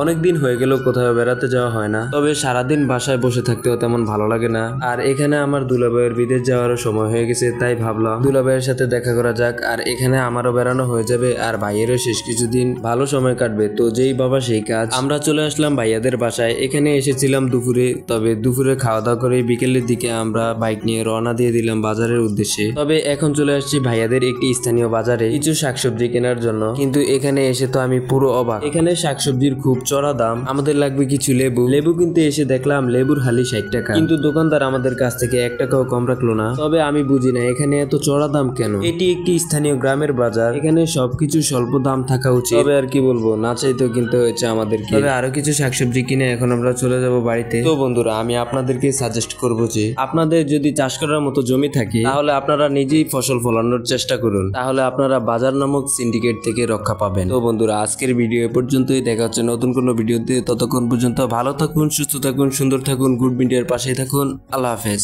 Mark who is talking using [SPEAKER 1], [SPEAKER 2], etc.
[SPEAKER 1] অনেকদিন হয়ে গেল কোথাও বেড়াতে যাওয়া হয় না, তবে সারাদিন বাসায় বসে থাকতেও তেমন ভালো লাগে না। আর এখানে আমার দুলাভাইয়ের বিদেশ যাওয়ারও সময় হয়ে গেছে, তাই ভাবলাম দুলাভাইয়ের সাথে দেখা করা যাক। আর এখানে আমারও বেড়ানো হয়ে যাবে আর ভাইয়েরও শেষ কিছুদিন ভালো সময় কাটবে। তো যেই বাবা সেই কাজ, আমরা চলে আসলাম ভাইয়াদের বাসায়। এখানে এসেছিলাম দুপুরে, তবে দুপুরে খাওয়া দাওয়া করে বিকেলের দিকে আমরা বাইক নিয়ে রওনা দিয়ে দিলাম বাজারের উদ্দেশ্যে। তবে এখন চলে আসছি ভাইয়াদের একটি স্থানীয় বাজারে কিছু শাকসবজি কেনার জন্য। কিন্তু এখানে এসে তো আমি পুরো অবাক, এখানে শাকসবজির খুব চড়া দাম। আমাদের লাগবে কিছু লেবু কিন্তু এসে দেখলাম লেবুর হালি 60 টাকা, কিন্তু দোকানদার আমাদের কাছ থেকে 1 টাকাও কম রাখলো না। তবে আমি বুঝি না এখানে এত চড়া দাম কেন। এটি একটি স্থানীয় গ্রামের বাজার, এখানে সবকিছু স্বল্প দাম থাকা উচিত। তবে আর কি বলবো, না চাইতেও কিনতে হয়েছে আমাদেরকে। তবে আরো কিছু শাকসবজি কিনে এখন আমরা চলে যাব বাড়িতে। তো বন্ধুরা, আমি আপনাদেরকে সাজেস্ট করব যে আপনাদের যদি চাষ করার মতো জমি থাকে তাহলে আপনারা নিজেই ফসল ফলানোর চেষ্টা করুন, তাহলে আপনারা বাজার নামক সিন্ডিকেট থেকে রক্ষা পাবেন। তো বন্ধুরা, আজকের ভিডিও এ পর্যন্তই। দেখা হচ্ছে নতুন কোনো ভিডিওতে। ততক্ষণ পর্যন্ত ভালো থাকুন, সুস্থ থাকুন, সুন্দর থাকুন, গুড মিডিয়ার পাশেই থাকুন। আল্লাহ হাফেজ।